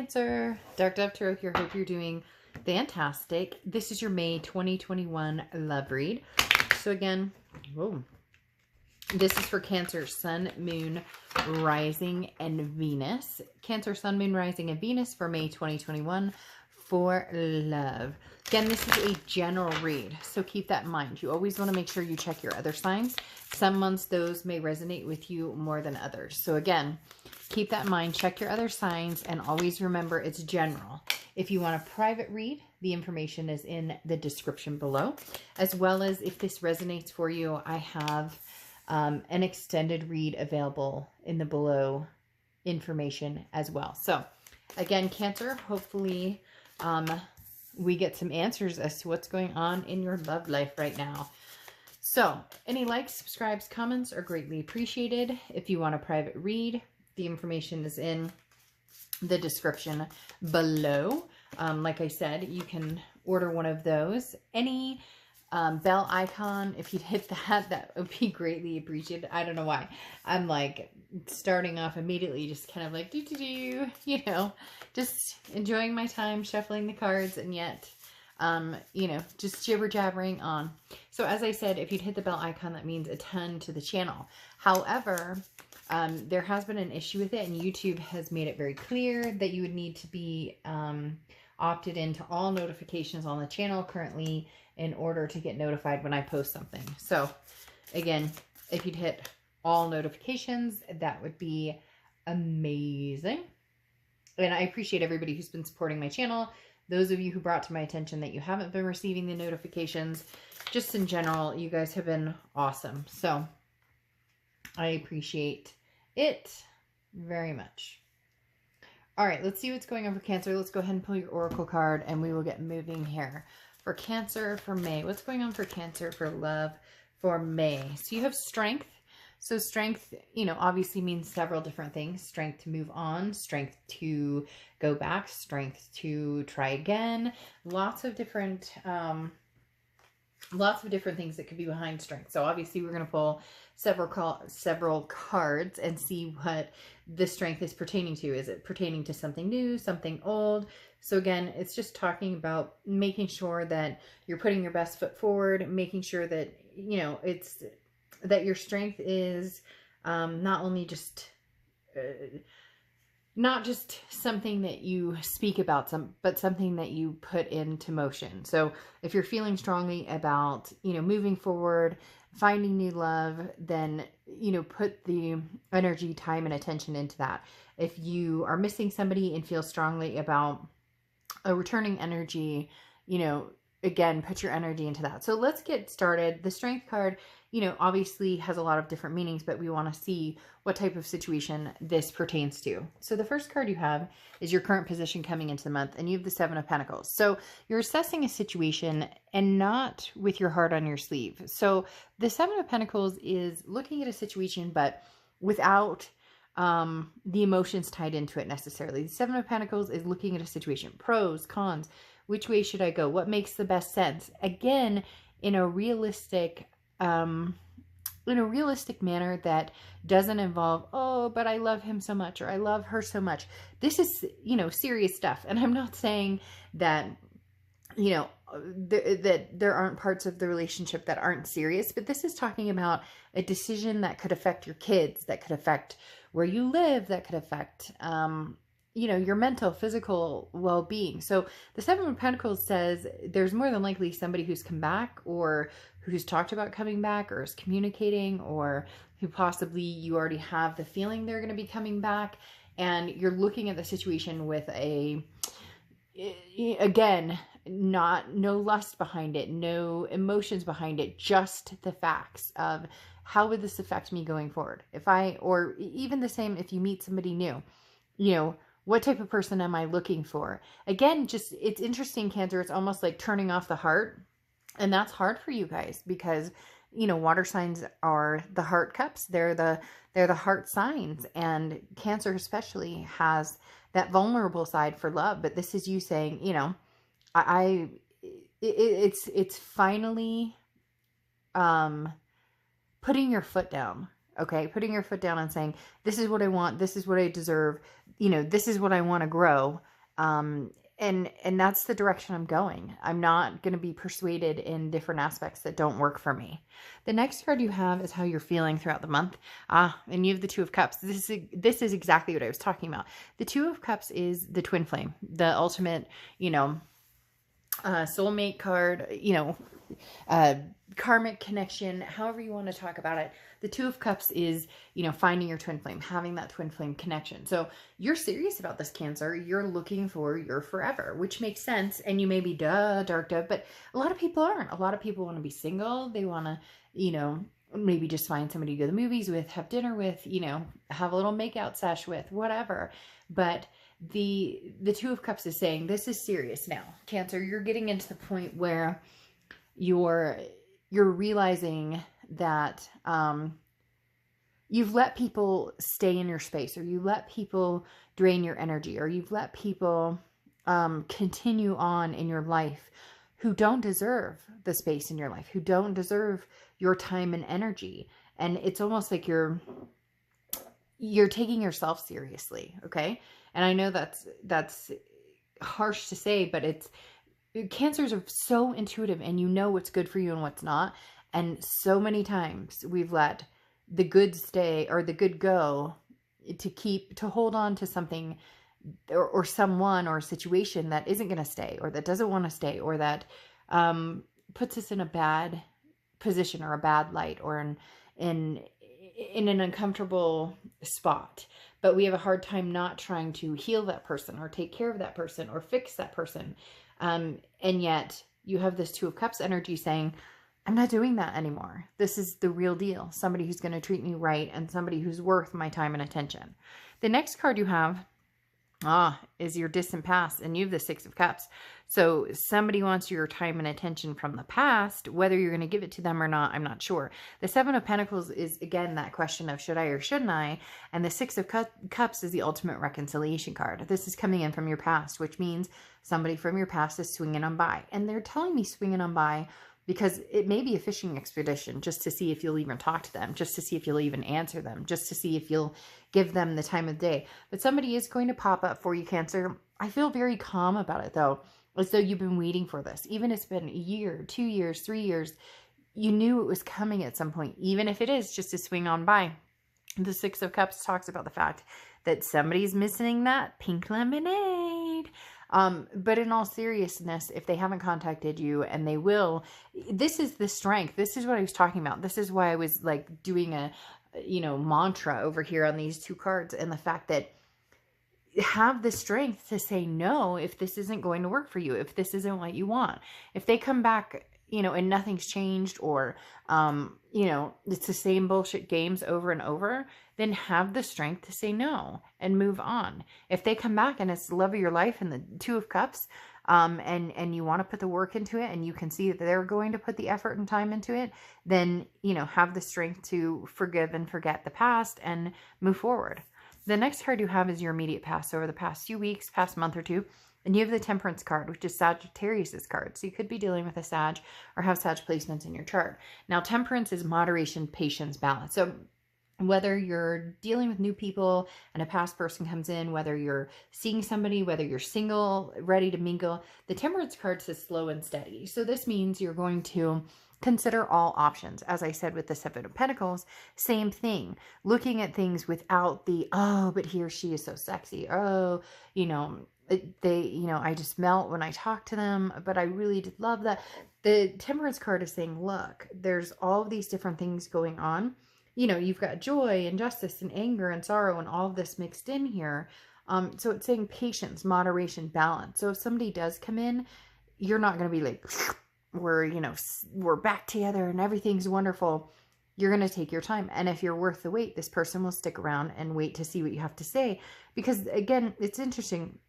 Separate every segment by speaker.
Speaker 1: Cancer. Dark Dove Tarot here. Hope you're doing fantastic. This is your May 2021 love read. So again, whoa, this is for Cancer, Sun, Moon, Rising, and Venus. Cancer, Sun, Moon, Rising, and Venus for May 2021 for love. Again, this is a general read, so keep that in mind. You always want to make sure you check your other signs. Some months those may resonate with you more than others. So again, keep that in mind. Check your other signs and always remember it's general. If you want a private read, the information is in the description below. As well as if this resonates for you, I have an extended read available in the below information as well. So again, Cancer, hopefully we get some answers as to what's going on in your love life right now. So any likes, subscribes, comments are greatly appreciated. If you want a private read, the information is in the description below. Like I said, you can order one of those. Any bell icon, if you'd hit that, that would be greatly appreciated. I don't know why. I'm like starting off immediately, just kind of like do, you know, just enjoying my time shuffling the cards, and yet, you know, just jibber jabbering on. So as I said, if you'd hit the bell icon, that means a ton to the channel. However, there has been an issue with it, and YouTube has made it very clear that you would need to be opted into all notifications on the channel currently in order to get notified when I post something. So again, if you'd hit all notifications, that would be amazing. And I appreciate everybody who's been supporting my channel. Those of you who brought to my attention that you haven't been receiving the notifications, just in general, you guys have been awesome. So I appreciate it very much. All right, let's see what's going on for Cancer. Let's go ahead and pull your Oracle card and we will get moving here. For Cancer for May, what's going on for Cancer for love for May? So you have Strength. So Strength, you know, obviously means several different things. Strength to move on, strength to go back, strength to try again. Lots of different things that could be behind Strength. So obviously we're going to pull several cards and see what the Strength is pertaining to. Is it pertaining to something new, something old? So again, it's just talking about making sure that you're putting your best foot forward, making sure that, you know, it's that your strength is not only just not just something that you speak about, but something that you put into motion. So if you're feeling strongly about, you know, moving forward, finding new love, then, you know, put the energy, time, and attention into that. If you are missing somebody and feel strongly about a returning energy, you know, again, put your energy into that. So let's get started. The Strength card, you know, obviously has a lot of different meanings, but we want to see what type of situation this pertains to. So the first card you have is your current position coming into the month, and you have the Seven of Pentacles. So you're assessing a situation and not with your heart on your sleeve. So the Seven of Pentacles is looking at a situation, but without the emotions tied into it necessarily. The Seven of Pentacles is looking at a situation, pros, cons, which way should I go? What makes the best sense? Again, in a realistic manner that doesn't involve, oh, but I love him so much, or I love her so much. This is, you know, serious stuff. And I'm not saying that, you know, that there aren't parts of the relationship that aren't serious, but this is talking about a decision that could affect your kids, that could affect where you live, that could affect, you know, your mental, physical well-being. So the Seven of Pentacles says there's more than likely somebody who's come back, or who's talked about coming back, or is communicating, or who possibly you already have the feeling they're going to be coming back. And you're looking at the situation with again, no lust behind it, no emotions behind it, just the facts of how would this affect me going forward? Or even the same, if you meet somebody new, you know, what type of person am I looking for? Again, just, it's interesting, Cancer. It's almost like turning off the heart. And that's hard for you guys because, you know, water signs are the heart cups. They're the heart signs. And Cancer especially has that vulnerable side for love. But this is you saying, you know, it's finally putting your foot down. Okay, putting your foot down and saying, this is what I want, this is what I deserve, you know, this is what I want to grow. And that's the direction I'm going. I'm not going to be persuaded in different aspects that don't work for me. The next card you have is how you're feeling throughout the month. And you have the Two of Cups. This is exactly what I was talking about. The Two of Cups is the twin flame, the ultimate, soulmate card, karmic connection, however you want to talk about it. The Two of Cups is, finding your twin flame, having that twin flame connection. So you're serious about this, Cancer. You're looking for your forever, which makes sense. And you may be, dark dove, but a lot of people aren't. A lot of people want to be single. They want to, maybe just find somebody to go to the movies with, have dinner with, have a little makeout sesh with, whatever. But the Two of Cups is saying, this is serious now, Cancer. You're getting into the point where you're realizing that you've let people stay in your space, or you let people drain your energy, or you've let people continue on in your life who don't deserve the space in your life, who don't deserve your time and energy. And it's almost like you're taking yourself seriously, okay? And I know that's harsh to say, but Cancers are so intuitive, and you know what's good for you and what's not. And so many times we've let the good stay, or the good go, to hold on to something or someone or a situation that isn't going to stay, or that doesn't want to stay, or that puts us in a bad position or a bad light, or in an uncomfortable spot. But we have a hard time not trying to heal that person, or take care of that person, or fix that person. And yet you have this Two of Cups energy saying, I'm not doing that anymore. This is the real deal. Somebody who's going to treat me right, and somebody who's worth my time and attention. The next card you have is your distant past, and you have the Six of Cups. So somebody wants your time and attention from the past. Whether you're going to give it to them or not, I'm not sure. The Seven of Pentacles is, again, that question of should I or shouldn't I? And the Six of Cups is the ultimate reconciliation card. This is coming in from your past, which means somebody from your past is swinging on by. And they're telling me swinging on by because it may be a fishing expedition, just to see if you'll even talk to them, just to see if you'll even answer them, just to see if you'll give them the time of day. But somebody is going to pop up for you, Cancer. I feel very calm about it, though, as though you've been waiting for this. Even if it's been a year, 2 years, 3 years, you knew it was coming at some point, even if it is just to swing on by. The Six of Cups talks about the fact that somebody's missing that pink lemonade. But in all seriousness, if they haven't contacted you, and they will, this is the strength. This is what I was talking about. This is why I was like doing a, mantra over here on these two cards, and the fact that have the strength to say no if this isn't going to work for you, if this isn't what you want. If they come back, and nothing's changed, or, it's the same bullshit games over and over, then have the strength to say no and move on. If they come back and it's the love of your life and the Two of Cups, and you want to put the work into it, and you can see that they're going to put the effort and time into it, then, have the strength to forgive and forget the past and move forward. The next card you have is your immediate past, over the past few weeks, past month or two. And you have the Temperance card, which is Sagittarius's card. So you could be dealing with a Sag, or have Sag placements in your chart. Now, Temperance is moderation, patience, balance. So whether you're dealing with new people and a past person comes in, whether you're seeing somebody, whether you're single, ready to mingle, the Temperance card says slow and steady. So this means you're going to consider all options. As I said with the Seven of Pentacles, same thing. Looking at things without the, oh, but he or she is so sexy. Oh, I just melt when I talk to them, but I really did love that. The Temperance card is saying, look, there's all of these different things going on. You've got joy and justice and anger and sorrow and all of this mixed in here. So it's saying patience, moderation, balance. So if somebody does come in, you're not going to be like, we're back together and everything's wonderful. You're going to take your time. And if you're worth the wait, this person will stick around and wait to see what you have to say. Because again, it's interesting.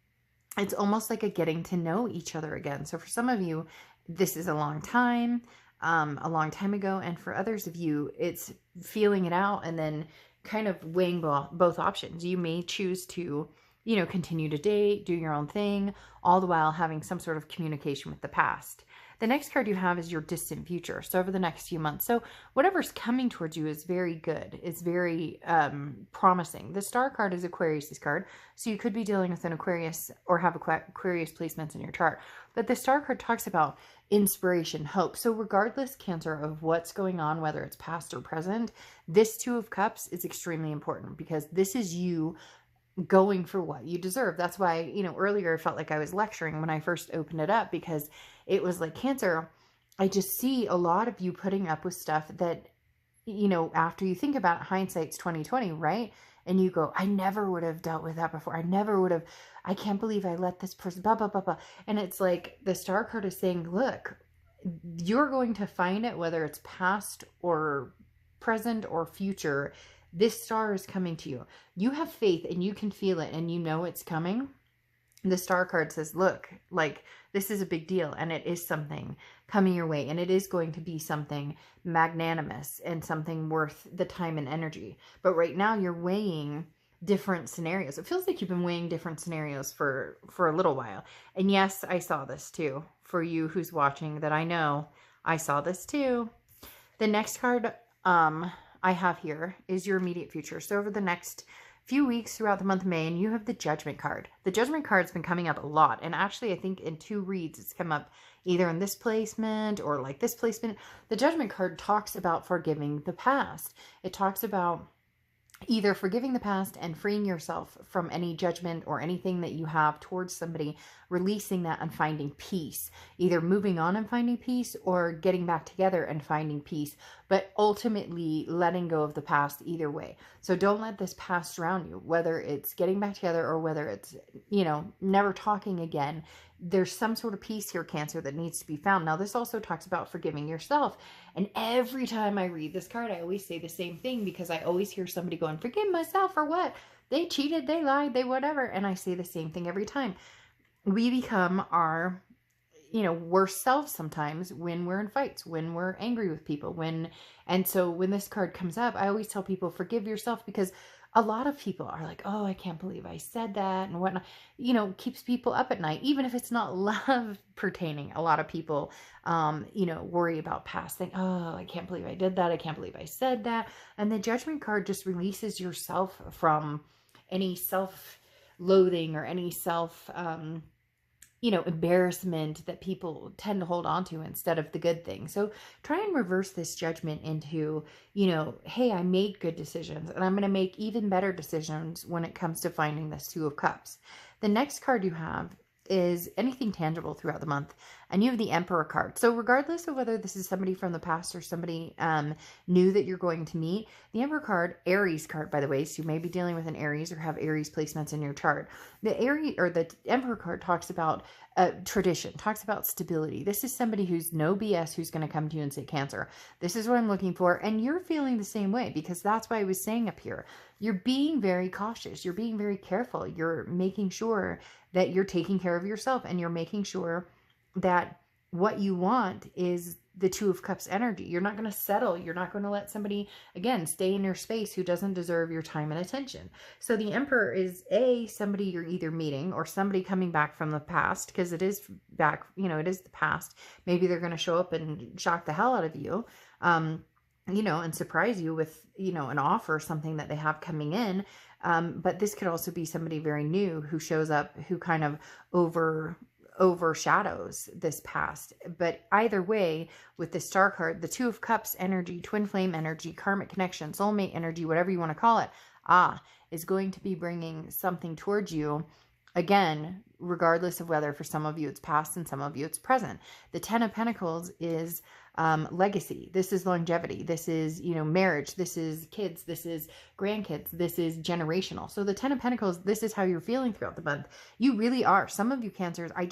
Speaker 1: It's almost like a getting to know each other again. So for some of you, this is a long time ago. And for others of you, it's feeling it out and then kind of weighing both options. You may choose to, continue to date, do your own thing, all the while having some sort of communication with the past. The next card you have is your distant future. So over the next few months. So whatever's coming towards you is very good. It's very promising. The Star card is Aquarius's card. So you could be dealing with an Aquarius or have Aquarius placements in your chart. But the Star card talks about inspiration, hope. So regardless, Cancer, of what's going on, whether it's past or present, this Two of Cups is extremely important because this is you going for what you deserve. That's why, earlier I felt like I was lecturing when I first opened it up, because it was like, Cancer, I just see a lot of you putting up with stuff that, after you think about it, hindsight's 2020, right? And you go, I never would have dealt with that before. I can't believe I let this person, blah, blah, blah, blah. And it's like the Star card is saying, look, you're going to find it, whether it's past or present or future. This star is coming to you. You have faith and you can feel it and you know it's coming. The Star card says, look, like, this is a big deal and it is something coming your way, and it is going to be something magnanimous and something worth the time and energy. But right now you're weighing different scenarios. It feels like you've been weighing different scenarios for a little while. And yes, I saw this too. For you who's watching, that I know, I saw this too. The next card I have here is your immediate future. So over the next few weeks throughout the month of May, and you have the Judgment card. The Judgment card's been coming up a lot. And actually, I think in 2 reads, it's come up either in this placement or like this placement. The Judgment card talks about forgiving the past. It talks about either forgiving the past and freeing yourself from any judgment or anything that you have towards somebody, releasing that and finding peace, either moving on and finding peace or getting back together and finding peace, but ultimately letting go of the past either way. So don't let this past drown you, whether it's getting back together or whether it's, never talking again. There's some sort of peace here, Cancer, that needs to be found. Now, this also talks about forgiving yourself. And every time I read this card, I always say the same thing, because I always hear somebody going, forgive myself for what? They cheated, they lied, they whatever. And I say the same thing every time. We become our, worst selves sometimes when we're in fights, when we're angry with people, and so when this card comes up, I always tell people, forgive yourself, because a lot of people are like, oh, I can't believe I said that and whatnot, keeps people up at night, even if it's not love pertaining. A lot of people, worry about past things. Oh, I can't believe I did that. I can't believe I said that. And the Judgment card just releases yourself from any self-loathing or any embarrassment that people tend to hold on to instead of the good thing. So try and reverse this judgment into, hey, I made good decisions and I'm going to make even better decisions when it comes to finding this Two of Cups. The next card you have is anything tangible throughout the month, and you have the Emperor card. So regardless of whether this is somebody from the past or somebody new that you're going to meet, the Emperor card, Aries card, by the way, so you may be dealing with an Aries or have Aries placements in your chart. The Aries or the Emperor card talks about tradition, talks about stability. This is somebody who's no BS, who's going to come to you and say, Cancer, this is what I'm looking for. And you're feeling the same way, because that's why I was saying up here, you're being very cautious. You're being very careful. You're making sure that you're taking care of yourself, and you're making sure that what you want is the Two of Cups energy. You're not going to settle. You're not going to let somebody, again, stay in your space who doesn't deserve your time and attention. So the Emperor is somebody you're either meeting or somebody coming back from the past, because it is back, it is the past. Maybe they're going to show up and shock the hell out of you, and surprise you with, an offer or something that they have coming in. But this could also be somebody very new who shows up, who kind of overshadows this past. But either way, with the Star card, the Two of Cups energy, twin flame energy, karmic connection, soulmate energy, whatever you want to call it, is going to be bringing something towards you. Again, regardless of whether for some of you it's past and some of you it's present. The Ten of Pentacles is legacy. This is longevity. This is, marriage. This is kids. This is grandkids. This is generational. So the Ten of Pentacles, this is how you're feeling throughout the month. You really are. Some of you Cancers, I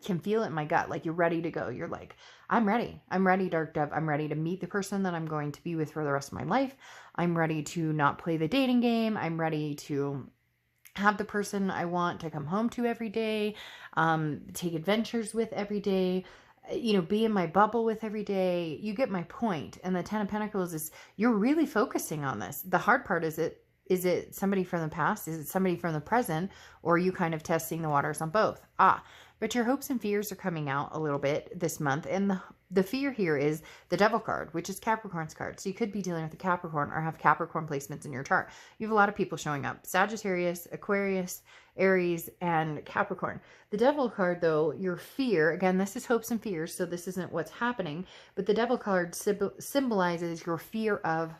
Speaker 1: can feel it in my gut. Like, you're ready to go. You're like, I'm ready. I'm ready, Dark Dove. I'm ready to meet the person that I'm going to be with for the rest of my life. I'm ready to not play the dating game. I'm ready to have the person I want to come home to every day, take adventures with every day, be in my bubble with every day. You get my point. And the Ten of Pentacles is, you're really focusing on this. The hard part is it somebody from the past? Is it somebody from the present? Or are you kind of testing the waters on both? but your hopes and fears are coming out a little bit this month. And the fear here is the Devil card, which is Capricorn's card. So you could be dealing with a Capricorn or have Capricorn placements in your chart. You have a lot of people showing up. Sagittarius, Aquarius, Aries, and Capricorn. The Devil card, though, your fear, again, this is hopes and fears, so this isn't what's happening, but the Devil card symbolizes your fear of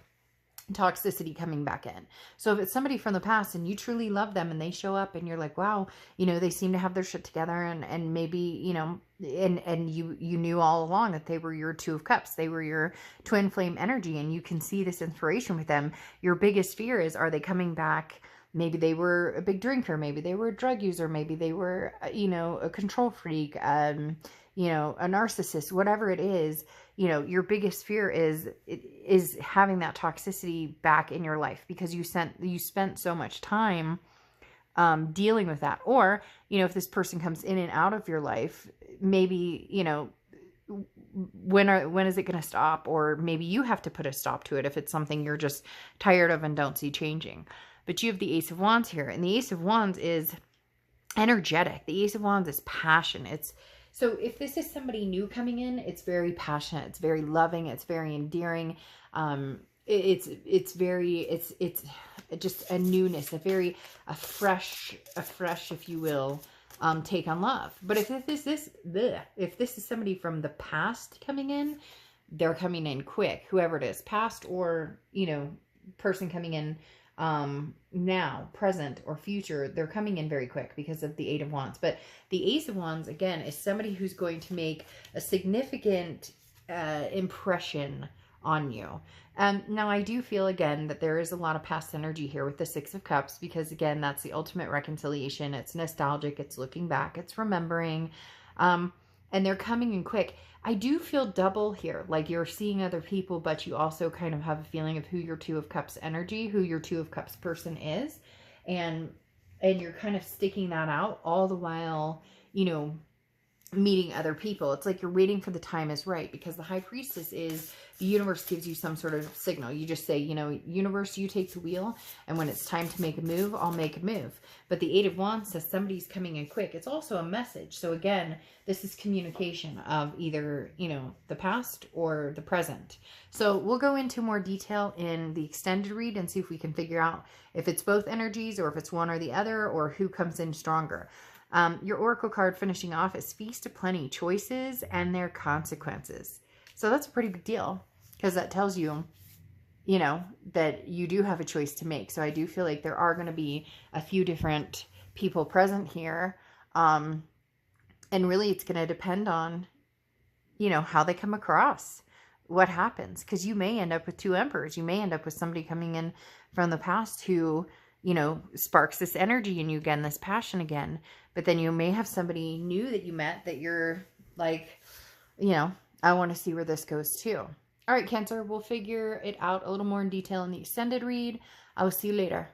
Speaker 1: toxicity coming back in. So if it's somebody from the past and you truly love them and they show up and you're like, wow, you know, they seem to have their shit together, and maybe, you know, and you knew all along that they were your Two of Cups, they were your twin flame energy, and you can see this inspiration with them. Your biggest fear is, are they coming back? Maybe they were a big drinker, maybe they were a drug user, maybe they were, you know, a control freak, you know, a narcissist, whatever it is. You know, your biggest fear is having that toxicity back in your life, because you spent so much time dealing with that. Or, you know, if this person comes in and out of your life, maybe, you know, when is it going to stop? Or maybe you have to put a stop to it if it's something you're just tired of and don't see changing. But you have the Ace of Wands here, and the Ace of Wands is energetic. The Ace of Wands is passion. So if this is somebody new coming in, it's very passionate, it's very loving, it's very endearing. It's just a newness, a fresh, if you will, take on love. But if this is somebody from the past coming in, they're coming in quick, whoever it is, past or, you know, person coming in now, present or future, they're coming in very quick because of the Eight of Wands. But the Ace of Wands, again, is somebody who's going to make a significant impression on you. Now, I do feel, again, that there is a lot of past energy here with the Six of Cups, because, again, that's the ultimate reconciliation. It's nostalgic. It's looking back. It's remembering. And they're coming in quick. I do feel double here, like you're seeing other people, but you also kind of have a feeling of who your Two of Cups energy, who your Two of Cups person is. And you're kind of sticking that out all the while, you know, meeting other people. It's like you're waiting for the time is right, because the High Priestess is the universe gives you some sort of signal. You just say, you know, universe, you take the wheel, and when it's time to make a move, I'll make a move. But the Eight of Wands says somebody's coming in quick. It's also a message. So again, this is communication of either, you know, the past or the present. So we'll go into more detail in the extended read and see if we can figure out if it's both energies or if it's one or the other, or who comes in stronger. Your Oracle card finishing off is Feast of Plenty, choices and their consequences. So that's a pretty big deal, because that tells you, you know, that you do have a choice to make. So I do feel like there are going to be a few different people present here. And really it's going to depend on, you know, how they come across, what happens. Because you may end up with two Emperors. You may end up with somebody coming in from the past who, you know, sparks this energy in you again, this passion again. But then you may have somebody new that you met that you're like, you know, I want to see where this goes too. All right, Cancer, we'll figure it out a little more in detail in the extended read. I will see you later.